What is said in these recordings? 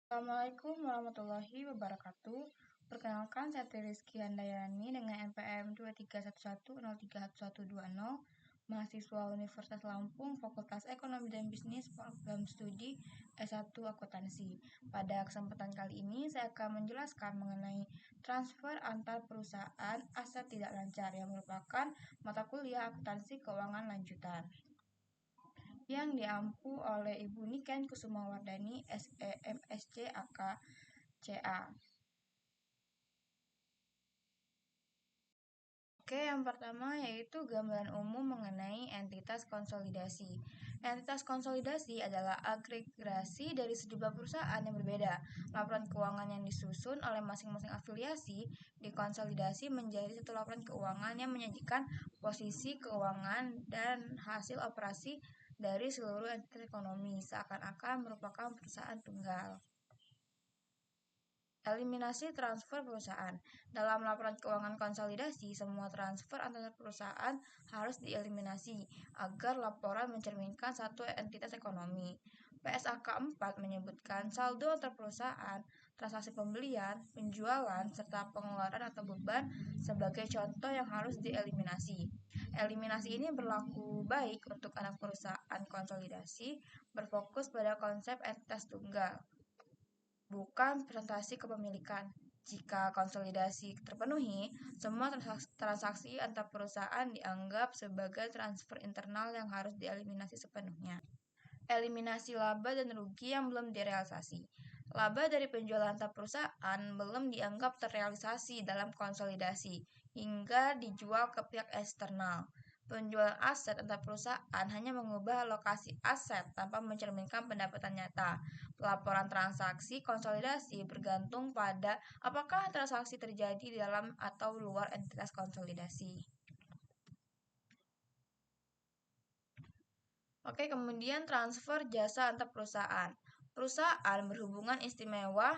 Assalamualaikum warahmatullahi wabarakatuh. Perkenalkan, saya Rizky Handayani dengan NPM 2311031120, mahasiswa Universitas Lampung, Fakultas Ekonomi dan Bisnis, program studi S1 Akuntansi. Pada kesempatan kali ini, saya akan menjelaskan mengenai transfer antar perusahaan aset tidak lancar yang merupakan mata kuliah akuntansi keuangan lanjutan yang diampu oleh Ibu Niken Kusumawardani, SEMSC AK CA. Oke, yang pertama yaitu gambaran umum mengenai entitas konsolidasi. Entitas konsolidasi adalah agregasi dari sejumlah perusahaan yang berbeda. Laporan keuangan yang disusun oleh masing-masing afiliasi dikonsolidasi menjadi satu laporan keuangan yang menyajikan posisi keuangan dan hasil operasi dari seluruh entitas ekonomi seakan-akan merupakan perusahaan tunggal. Eliminasi transfer perusahaan. Dalam laporan keuangan konsolidasi, semua transfer antar perusahaan harus dieliminasi agar laporan mencerminkan satu entitas ekonomi. PSAK 4 menyebutkan saldo antar perusahaan, transaksi pembelian, penjualan, serta pengeluaran atau beban sebagai contoh yang harus dieliminasi. Eliminasi ini berlaku baik untuk anak perusahaan konsolidasi, berfokus pada konsep entitas tunggal, bukan presentasi kepemilikan. Jika konsolidasi terpenuhi, semua transaksi antar perusahaan dianggap sebagai transfer internal yang harus dieliminasi sepenuhnya. Eliminasi laba dan rugi yang belum direalisasi. Laba dari penjualan antar perusahaan belum dianggap terrealisasi dalam konsolidasi hingga dijual ke pihak eksternal. Penjualan aset antar perusahaan hanya mengubah lokasi aset tanpa mencerminkan pendapatan nyata. Pelaporan transaksi konsolidasi bergantung pada apakah transaksi terjadi di dalam atau luar entitas konsolidasi. Oke, kemudian transfer jasa antar perusahaan. Perusahaan berhubungan istimewa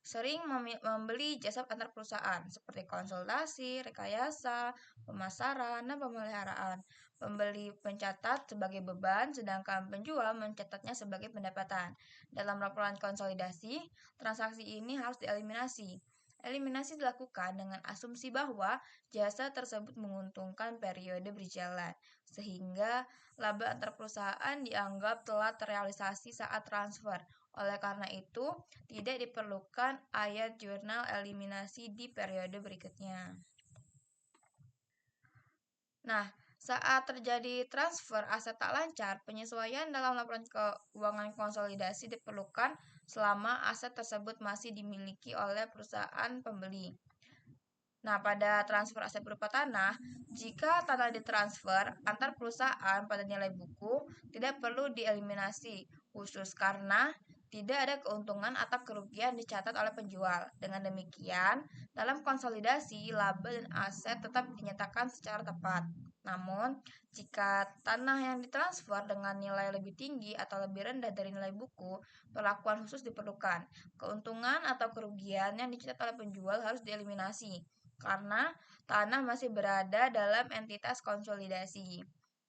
sering membeli jasa antar perusahaan seperti konsultasi, rekayasa, pemasaran, dan pemeliharaan. Pembeli mencatat sebagai beban, sedangkan penjual mencatatnya sebagai pendapatan. Dalam laporan konsolidasi, transaksi ini harus dieliminasi. Eliminasi dilakukan dengan asumsi bahwa jasa tersebut menguntungkan periode berjalan, sehingga laba antar perusahaan dianggap telah terrealisasi saat transfer. Oleh karena itu, tidak diperlukan ayat jurnal eliminasi di periode berikutnya. Nah, saat terjadi transfer aset tak lancar, penyesuaian dalam laporan keuangan konsolidasi diperlukan selama aset tersebut masih dimiliki oleh perusahaan pembeli. Nah, pada transfer aset berupa tanah, jika tanah ditransfer antar perusahaan pada nilai buku, tidak perlu dieliminasi, khusus karena tidak ada keuntungan atau kerugian dicatat oleh penjual. Dengan demikian, dalam konsolidasi, laba dan aset tetap dinyatakan secara tepat. Namun, jika tanah yang ditransfer dengan nilai lebih tinggi atau lebih rendah dari nilai buku, perlakuan khusus diperlukan. Keuntungan atau kerugian yang dicatat oleh penjual harus dieliminasi karena tanah masih berada dalam entitas konsolidasi.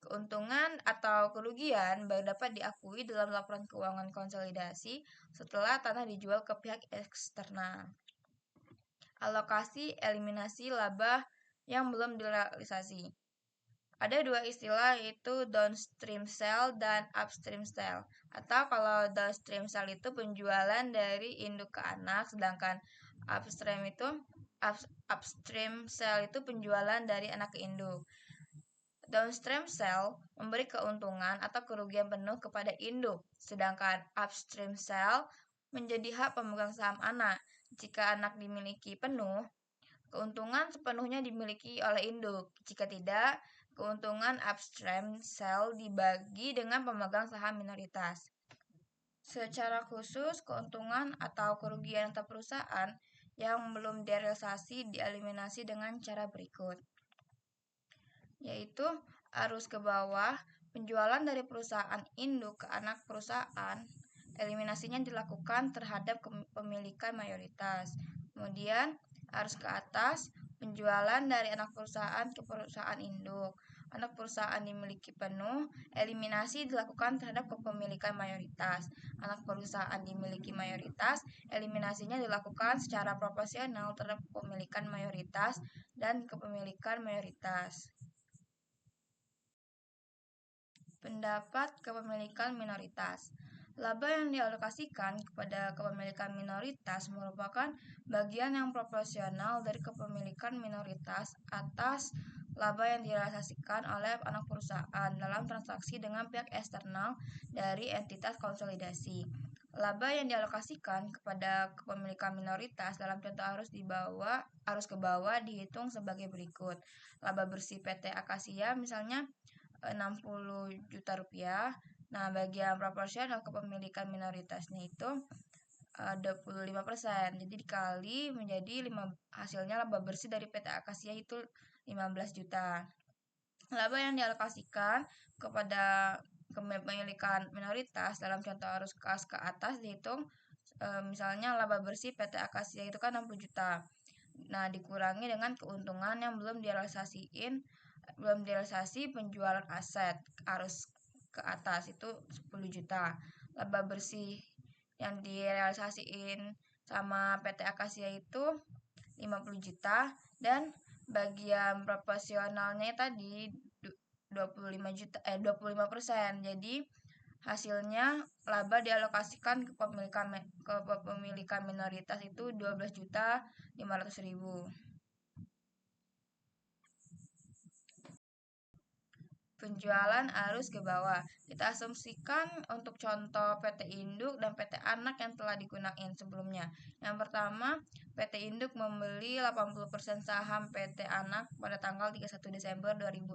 Keuntungan atau kerugian baru dapat diakui dalam laporan keuangan konsolidasi setelah tanah dijual ke pihak eksternal. Alokasi eliminasi laba yang belum direalisasi. Ada dua istilah, yaitu downstream sale dan upstream sale. Atau kalau downstream sale itu penjualan dari induk ke anak, sedangkan upstream sale itu penjualan dari anak ke induk. Downstream sale memberi keuntungan atau kerugian penuh kepada induk, sedangkan upstream sale menjadi hak pemegang saham anak. Jika anak dimiliki penuh, keuntungan sepenuhnya dimiliki oleh induk. Jika tidak, keuntungan upstream sale dibagi dengan pemegang saham minoritas. Secara khusus, keuntungan atau kerugian antar perusahaan yang belum direalisasi dieliminasi dengan cara berikut, yaitu arus ke bawah, penjualan dari perusahaan induk ke anak perusahaan, eliminasinya dilakukan terhadap kepemilikan mayoritas. Kemudian arus ke atas, penjualan dari anak perusahaan ke perusahaan induk. anak perusahaan dimiliki penuh, eliminasi dilakukan terhadap kepemilikan mayoritas. Anak perusahaan dimiliki mayoritas, eliminasinya dilakukan secara proporsional terhadap kepemilikan mayoritas dan kepemilikan mayoritas. Pendapat kepemilikan minoritas. Laba yang dialokasikan kepada kepemilikan minoritas merupakan bagian yang proporsional dari kepemilikan minoritas atas laba yang direalisasikan oleh anak perusahaan dalam transaksi dengan pihak eksternal dari entitas konsolidasi. Laba yang dialokasikan kepada kepemilikan minoritas dalam contoh arus ke bawah dihitung sebagai berikut. Laba bersih PT Akasia misalnya 60 juta rupiah. Nah, bagian proporsional kepemilikan minoritasnya itu 25%. Jadi dikali menjadi hasilnya laba bersih dari PT Akasia itu 15 juta. Laba yang dialokasikan kepada kepemilikan minoritas dalam contoh arus kas ke atas dihitung misalnya laba bersih PT Akasia itu kan 60 juta. Nah, dikurangi dengan keuntungan yang belum direalisasi penjualan aset arus ke atas itu 10 juta. Laba bersih yang direalisasiin sama PT Akasia itu 50 juta dan bagian proporsionalnya tadi 25%. Jadi hasilnya laba dialokasikan ke kepemilikan minoritas itu 12.500.000. Penjualan arus ke bawah. Kita asumsikan untuk contoh PT Induk dan PT Anak yang telah digunakan sebelumnya. Yang pertama, PT Induk membeli 80% saham PT Anak pada tanggal 31 Desember 2000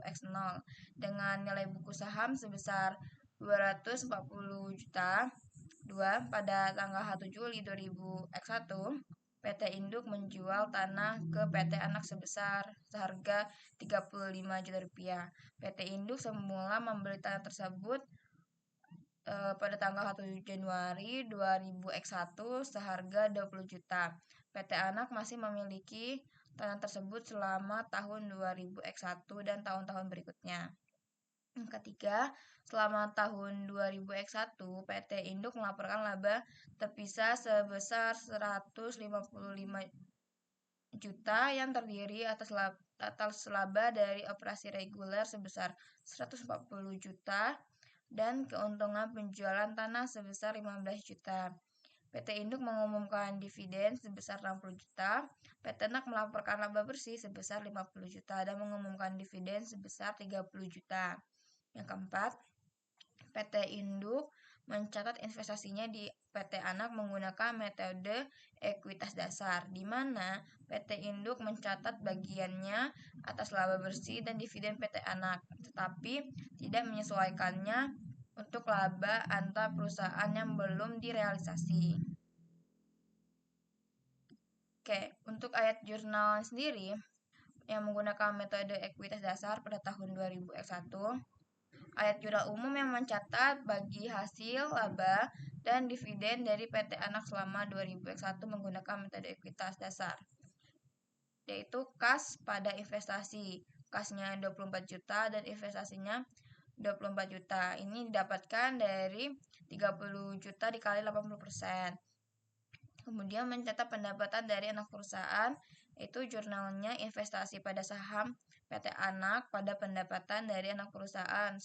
dengan nilai buku saham sebesar 240 juta. 2. Pada tanggal 1 Juli 2001, PT Induk menjual tanah ke PT Anak seharga 35 juta rupiah. PT Induk semula membeli tanah tersebut pada tanggal 1 Januari 2001 seharga 20 juta. PT Anak masih memiliki tanah tersebut selama tahun 2001 dan tahun-tahun berikutnya. Yang ketiga, selama tahun 2001, PT Induk melaporkan laba terpisah sebesar 155 juta yang terdiri atas laba dari operasi reguler sebesar 140 juta dan keuntungan penjualan tanah sebesar 15 juta. PT Induk mengumumkan dividen sebesar 60 juta, PT Anak melaporkan laba bersih sebesar 50 juta dan mengumumkan dividen sebesar 30 juta. Yang keempat, PT Induk mencatat investasinya di PT Anak menggunakan metode ekuitas dasar, di mana PT Induk mencatat bagiannya atas laba bersih dan dividen PT Anak, tetapi tidak menyesuaikannya untuk laba antar perusahaan yang belum direalisasi. Oke, untuk ayat jurnal sendiri yang menggunakan metode ekuitas dasar pada tahun 2001, ayat jurnal umum yang mencatat bagi hasil laba dan dividen dari PT Anak selama 2001 menggunakan metode ekuitas dasar, yaitu kas pada investasi. Kasnya 24 juta dan investasinya 24 juta. Ini didapatkan dari 30 juta dikali 80%. Kemudian mencatat pendapatan dari anak perusahaan, itu jurnalnya investasi pada saham PT Anak pada pendapatan dari anak perusahaan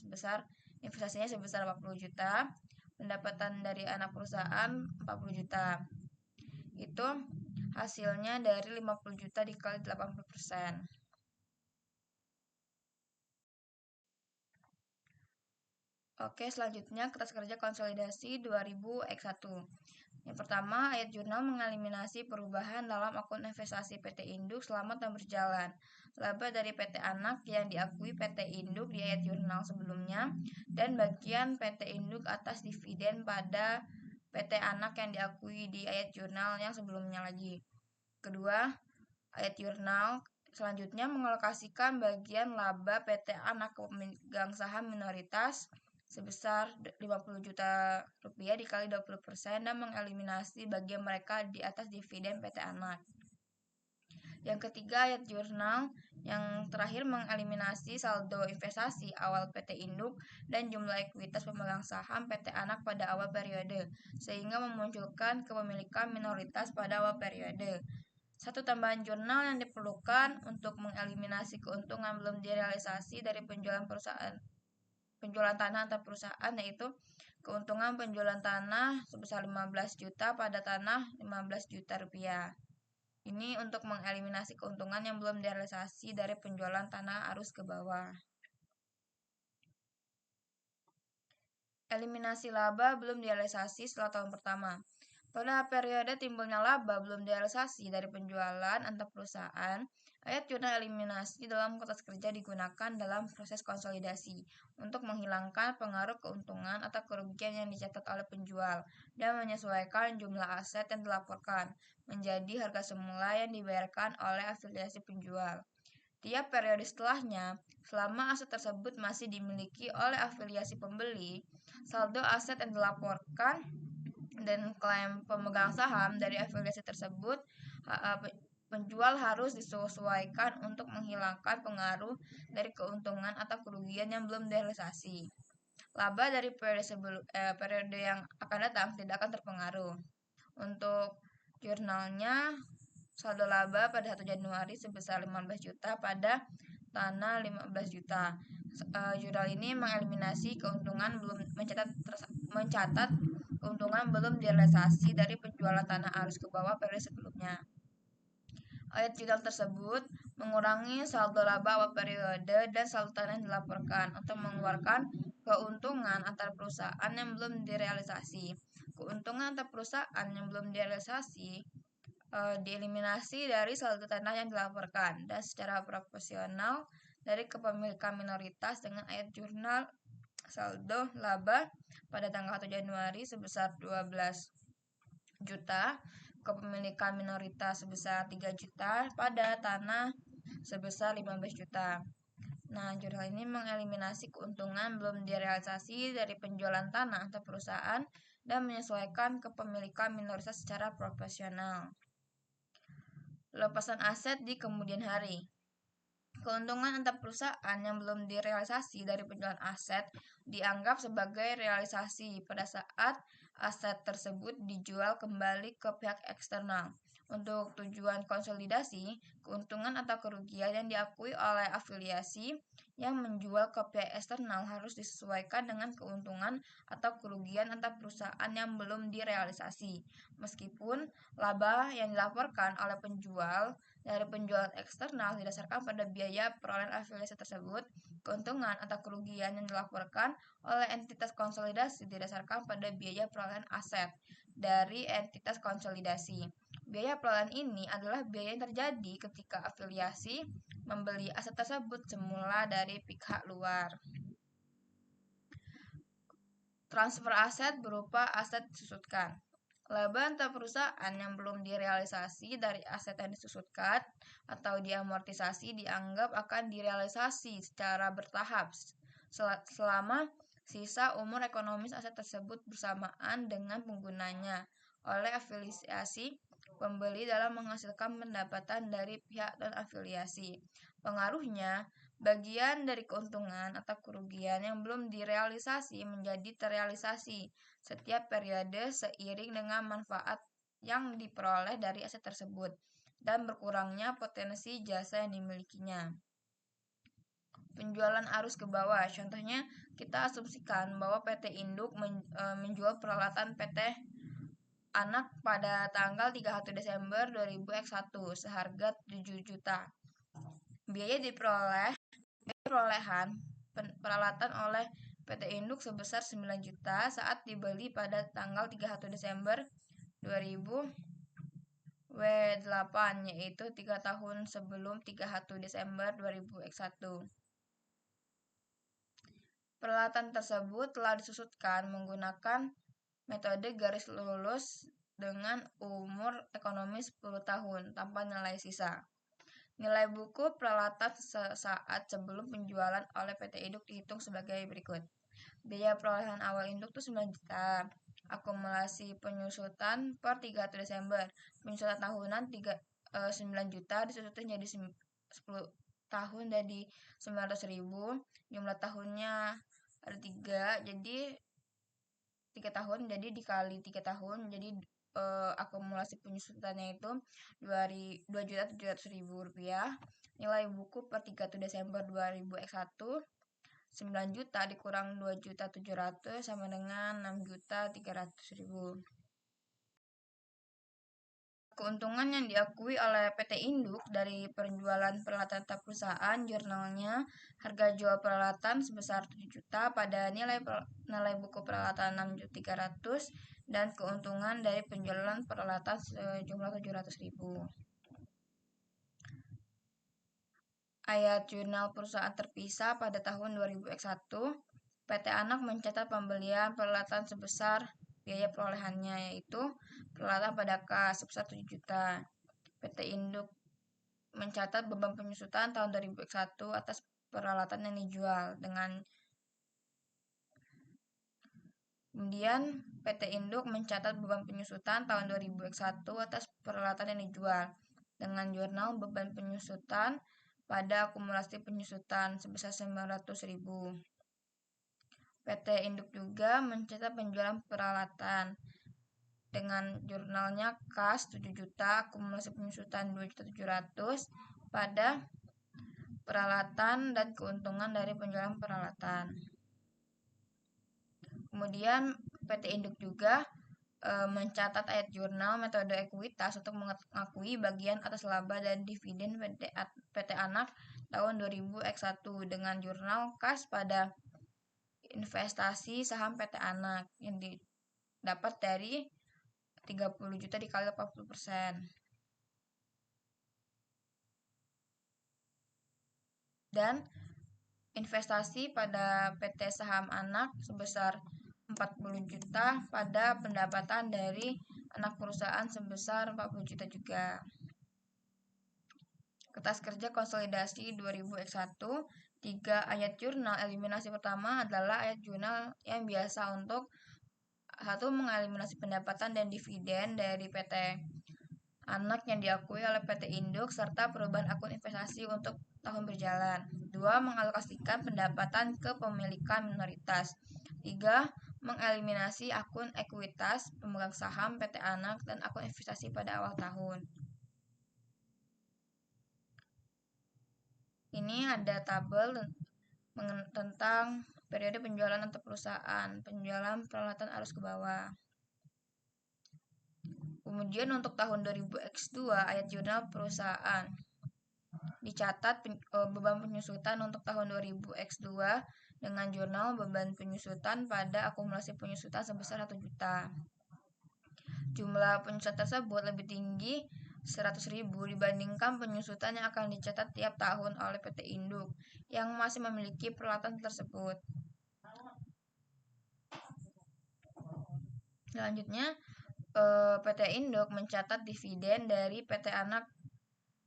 investasinya sebesar 40 juta, pendapatan dari anak perusahaan 40 juta. Itu hasilnya dari 50 juta dikali 80%. Oke, selanjutnya kertas kerja konsolidasi 2001. Yang pertama, ayat jurnal mengeliminasi perubahan dalam akun investasi PT Induk selama tahun berjalan. Laba dari PT Anak yang diakui PT Induk di ayat jurnal sebelumnya dan bagian PT Induk atas dividen pada PT Anak yang diakui di ayat jurnal yang sebelumnya lagi. Kedua, ayat jurnal selanjutnya mengalokasikan bagian laba PT Anak ke pemegang saham minoritas sebesar 50 juta rupiah dikali 20% dan mengeliminasi bagian mereka di atas dividen PT Anak. Yang ketiga, ayat jurnal Yang terakhir, mengeliminasi saldo investasi awal PT Induk dan jumlah ekuitas pemegang saham PT Anak pada awal periode, sehingga memunculkan kepemilikan minoritas pada awal periode. Satu tambahan jurnal yang diperlukan untuk mengeliminasi keuntungan belum direalisasi dari penjualan tanah antar perusahaan, yaitu keuntungan penjualan tanah sebesar 15 juta pada tanah 15 juta rupiah. Ini untuk mengeliminasi keuntungan yang belum direalisasi dari penjualan tanah arus ke bawah. Eliminasi laba belum direalisasi setelah tahun pertama. Pada periode timbulnya laba belum direalisasi dari penjualan antar perusahaan, ayat jurnal eliminasi dalam kertas kerja digunakan dalam proses konsolidasi untuk menghilangkan pengaruh keuntungan atau kerugian yang dicatat oleh penjual dan menyesuaikan jumlah aset yang dilaporkan menjadi harga semula yang dibayarkan oleh afiliasi penjual. Tiap periode setelahnya, selama aset tersebut masih dimiliki oleh afiliasi pembeli, saldo aset yang dilaporkan dan klaim pemegang saham dari afiliasi tersebut, penjual harus disesuaikan untuk menghilangkan pengaruh dari keuntungan atau kerugian yang belum direalisasi. Laba dari periode yang akan datang tidak akan terpengaruh. Untuk jurnalnya, saldo laba pada 1 Januari sebesar 15 juta pada tanah 15 juta. Jurnal ini mengeliminasi keuntungan belum mencatat keuntungan belum direalisasi dari penjualan tanah arus ke bawah periode sebelumnya. Ayat jurnal tersebut mengurangi saldo laba awal periode dan saldo tanah yang dilaporkan untuk mengeluarkan keuntungan antar perusahaan yang belum direalisasi. Keuntungan antar perusahaan yang belum direalisasi dieliminasi dari saldo tanah yang dilaporkan dan secara proporsional dari kepemilikan minoritas dengan ayat jurnal saldo laba pada tanggal 1 Januari sebesar 12 juta, kepemilikan minoritas sebesar 3 juta, pada tanah sebesar 15 juta. Nah, jurnal ini mengeliminasi keuntungan belum direalisasi dari penjualan tanah atau perusahaan dan menyesuaikan kepemilikan minoritas secara proporsional. Lepasan aset di kemudian hari. Keuntungan antar perusahaan yang belum direalisasi dari penjualan aset dianggap sebagai realisasi pada saat aset tersebut dijual kembali ke pihak eksternal. Untuk tujuan konsolidasi, keuntungan atau kerugian yang diakui oleh afiliasi yang menjual ke pihak eksternal harus disesuaikan dengan keuntungan atau kerugian antar perusahaan yang belum direalisasi. Meskipun laba yang dilaporkan oleh penjual dari penjualan eksternal didasarkan pada biaya perolehan afiliasi tersebut, keuntungan atau kerugian yang dilaporkan oleh entitas konsolidasi didasarkan pada biaya perolehan aset dari entitas konsolidasi. Biaya perolehan ini adalah biaya yang terjadi ketika afiliasi membeli aset tersebut semula dari pihak luar. Transfer aset berupa aset disusutkan. Laba antar perusahaan yang belum direalisasi dari aset yang disusutkan atau diamortisasi dianggap akan direalisasi secara bertahap selama sisa umur ekonomis aset tersebut bersamaan dengan penggunanya oleh afiliasi pembeli dalam menghasilkan pendapatan dari pihak non-afiliasi. Pengaruhnya, bagian dari keuntungan atau kerugian yang belum direalisasi menjadi terrealisasi setiap periode seiring dengan manfaat yang diperoleh dari aset tersebut dan berkurangnya potensi jasa yang dimilikinya. Penjualan arus ke bawah, contohnya kita asumsikan bahwa PT Induk menjual peralatan PT Anak pada tanggal 31 Desember 2001 seharga 7 juta. Biaya perolehan peralatan oleh PT Induk sebesar 9 juta saat dibeli pada tanggal 31 Desember 2000 W8, yaitu 3 tahun sebelum 31 Desember 2001. Peralatan tersebut telah disusutkan menggunakan metode garis lurus dengan umur ekonomis 10 tahun tanpa nilai sisa. Nilai buku peralatan sesaat sebelum penjualan oleh PT Induk dihitung sebagai berikut. Biaya perolehan awal induk itu 9 juta. Akumulasi penyusutan per 31 Desember. Penyusutan tahunan 9 juta disusutin jadi 10 tahun jadi 900.000, jumlah tahunnya ada 3, jadi 3 tahun, jadi dikali 3 tahun, jadi akumulasi penyusutannya itu 2.700.000 rupiah. Nilai buku per 31 Desember 2001 9 juta dikurang 2.700.000 sama dengan 6.300.000. Keuntungan yang diakui oleh PT Induk dari penjualan peralatan tetap perusahaan jurnalnya harga jual peralatan sebesar 7 juta pada nilai buku peralatan 6.300.000 dan keuntungan dari penjualan peralatan sejumlah 700.000. Ayat jurnal perusahaan terpisah pada tahun 2001, PT Anak mencatat pembelian peralatan sebesar biaya perolehannya, yaitu peralatan pada kas sebesar 7 juta. PT Induk mencatat beban penyusutan tahun 2001 atas peralatan yang dijual dengan Kemudian PT Induk mencatat beban penyusutan tahun 2001 atas peralatan yang dijual dengan jurnal beban penyusutan pada akumulasi penyusutan sebesar 900.000. PT Induk juga mencatat penjualan peralatan dengan jurnalnya kas 7 juta, akumulasi penyusutan 2.700.000 pada peralatan dan keuntungan dari penjualan peralatan. Kemudian PT Induk juga mencatat ayat jurnal metode ekuitas untuk mengakui bagian atas laba dan dividen PT Anak tahun 2001 dengan jurnal kas pada investasi saham PT Anak yang didapat dari 30 juta dikali 80%. Dan investasi pada PT Saham Anak sebesar 40 juta pada pendapatan dari anak perusahaan sebesar 40 juta juga. Kertas kerja konsolidasi 2001, 3 ayat jurnal eliminasi pertama adalah ayat jurnal yang biasa untuk 1. Mengeliminasi pendapatan dan dividen dari PT Anak yang diakui oleh PT Induk serta perubahan akun investasi untuk tahun berjalan. 2. Mengalokasikan pendapatan ke pemilikan minoritas. 3. Mengeliminasi akun ekuitas pemegang saham PT Anak dan akun investasi pada awal tahun. Ini ada tabel tentang periode penjualan antar perusahaan, penjualan peralatan arus ke bawah. Kemudian untuk tahun 2000X2 ayat jurnal perusahaan dicatat beban penyusutan untuk tahun 2000X2 dengan jurnal beban penyusutan pada akumulasi penyusutan sebesar 1 juta. Jumlah penyusutan tersebut lebih tinggi 100.000 dibandingkan penyusutan yang akan dicatat tiap tahun oleh PT Induk yang masih memiliki peralatan tersebut. Selanjutnya, PT Induk mencatat dividen dari PT Anak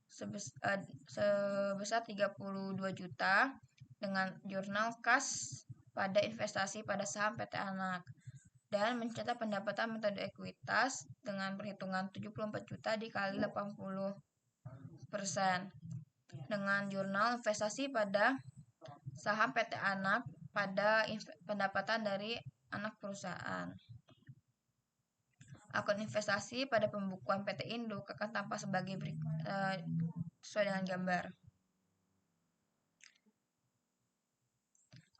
sebesar 32 juta dengan jurnal kas pada investasi pada saham PT Anak dan mencatat pendapatan metode ekuitas dengan perhitungan 74 juta dikali 80% dengan jurnal investasi pada saham PT Anak pada pendapatan dari anak perusahaan. Akun investasi pada pembukuan PT Induk akan tampak sebagai sesuai dengan gambar.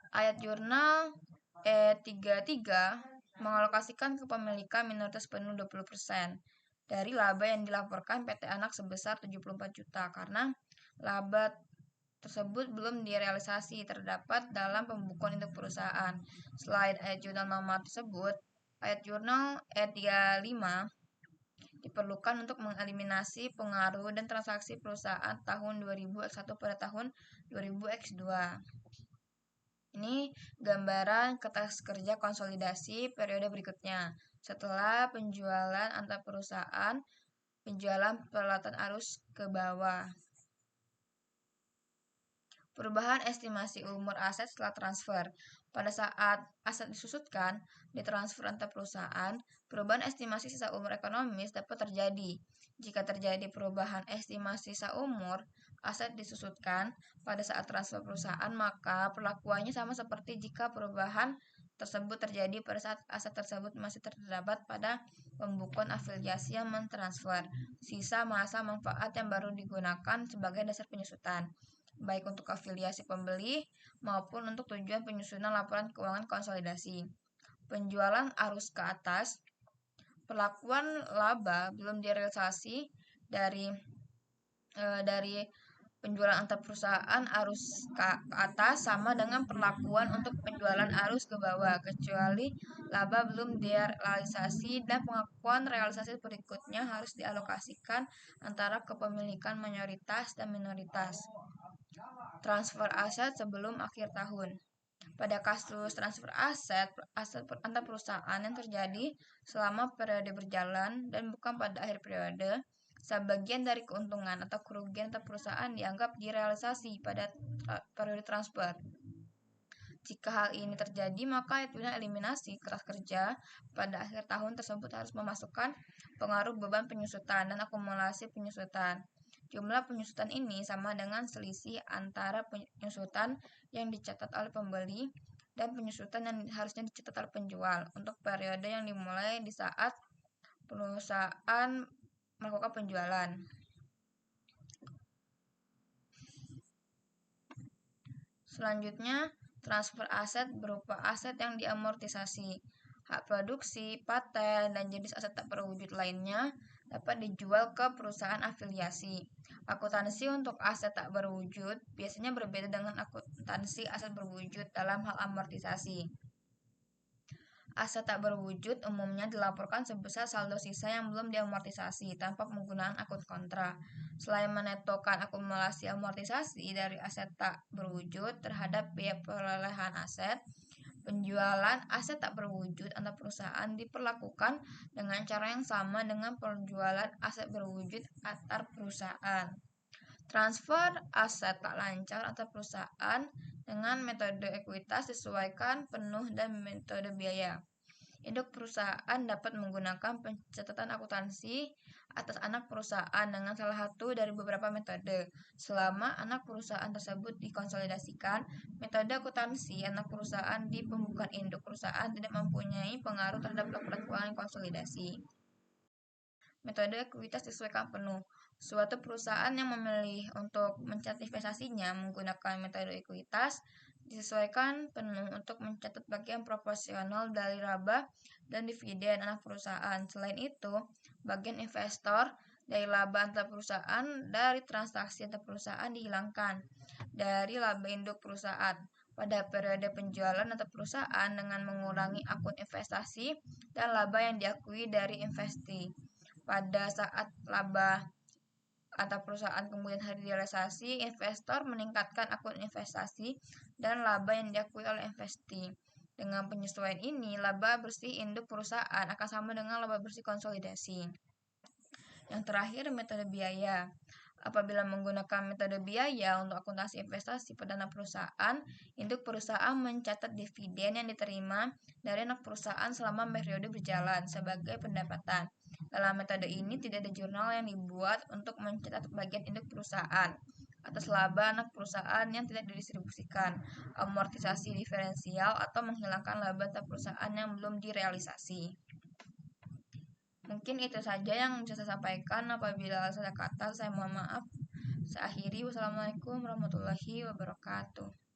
Ayat jurnal E33 mengalokasikan kepemilikan minoritas penuh 20% dari laba yang dilaporkan PT Anak sebesar 74 juta karena laba tersebut belum direalisasi terdapat dalam pembukuan induk perusahaan. Selain ayat jurnal nama tersebut, ayat jurnal E35 diperlukan untuk mengeliminasi pengaruh dan transaksi perusahaan tahun 2001 pada tahun 2000X2. Ini gambaran kertas kerja konsolidasi periode berikutnya. Setelah penjualan antar perusahaan, penjualan peralatan arus ke bawah. Perubahan estimasi umur aset setelah transfer. Pada saat aset disusutkan, ditransfer antar perusahaan, perubahan estimasi sisa umur ekonomis dapat terjadi. Jika terjadi perubahan estimasi sisa umur, aset disusutkan pada saat transfer perusahaan, maka perlakuannya sama seperti jika perubahan tersebut terjadi pada saat aset tersebut masih terdapat pada pembukuan afiliasi yang mentransfer sisa masa manfaat yang baru digunakan sebagai dasar penyusutan, baik untuk afiliasi pembeli maupun untuk tujuan penyusunan laporan keuangan konsolidasi. Penjualan arus ke atas, perlakuan laba belum direalisasi dari penjualan antar perusahaan arus ke atas sama dengan perlakuan untuk penjualan arus ke bawah, kecuali laba belum direalisasi dan pengakuan realisasi berikutnya harus dialokasikan antara kepemilikan mayoritas dan minoritas. Transfer aset sebelum akhir tahun. Pada kasus transfer aset antar perusahaan yang terjadi selama periode berjalan dan bukan pada akhir periode, sebagian dari keuntungan atau kerugian antar perusahaan dianggap direalisasi pada periode transfer. Jika hal ini terjadi, maka hitungan eliminasi keras kerja pada akhir tahun tersebut harus memasukkan pengaruh beban penyusutan dan akumulasi penyusutan. Jumlah penyusutan ini sama dengan selisih antara penyusutan yang dicatat oleh pembeli dan penyusutan yang harusnya dicatat oleh penjual untuk periode yang dimulai di saat perusahaan melakukan penjualan. Selanjutnya, transfer aset berupa aset yang diamortisasi. Hak produksi, paten, dan jenis aset tak berwujud lainnya dapat dijual ke perusahaan afiliasi. Akuntansi untuk aset tak berwujud biasanya berbeda dengan akuntansi aset berwujud dalam hal amortisasi. Aset tak berwujud umumnya dilaporkan sebesar saldo sisa yang belum diamortisasi tanpa penggunaan akun kontra. Selain menetokan akumulasi amortisasi dari aset tak berwujud terhadap biaya perolehan aset, penjualan aset tak berwujud antar perusahaan diperlakukan dengan cara yang sama dengan penjualan aset berwujud antar perusahaan. Transfer aset tak lancar antar perusahaan dengan metode ekuitas disesuaikan penuh dan metode biaya. Induk perusahaan dapat menggunakan pencatatan akuntansi atas anak perusahaan dengan salah satu dari beberapa metode. Selama anak perusahaan tersebut dikonsolidasikan, metode akuntansi anak perusahaan di pembukaan induk perusahaan tidak mempunyai pengaruh terhadap laporan keuangan konsolidasi. Metode ekuitas disesuaikan penuh. Suatu perusahaan yang memilih untuk mencatat investasinya menggunakan metode ekuitas disesuaikan penuh untuk mencatat bagian proporsional dari laba dan dividen anak perusahaan. Selain itu, bagian investor dari laba antar perusahaan dari transaksi antar perusahaan dihilangkan dari laba induk perusahaan pada periode penjualan antar perusahaan dengan mengurangi akun investasi dan laba yang diakui dari investi. Pada saat laba antar perusahaan kemudian hari direalisasi, investor meningkatkan akun investasi dan laba yang diakui oleh investi. Dengan penyesuaian ini, laba bersih induk perusahaan akan sama dengan laba bersih konsolidasi. Yang terakhir, metode biaya. Apabila menggunakan metode biaya untuk akuntansi investasi pada anak perusahaan, induk perusahaan mencatat dividen yang diterima dari anak perusahaan selama periode berjalan sebagai pendapatan. Dalam metode ini tidak ada jurnal yang dibuat untuk mencatat bagian induk perusahaan atas laba anak perusahaan yang tidak didistribusikan, amortisasi diferensial, atau menghilangkan laba antar perusahaan yang belum direalisasi. Mungkin itu saja yang bisa saya sampaikan. Apabila salah kata, saya mohon maaf. Saya akhiri. Wassalamualaikum warahmatullahi wabarakatuh.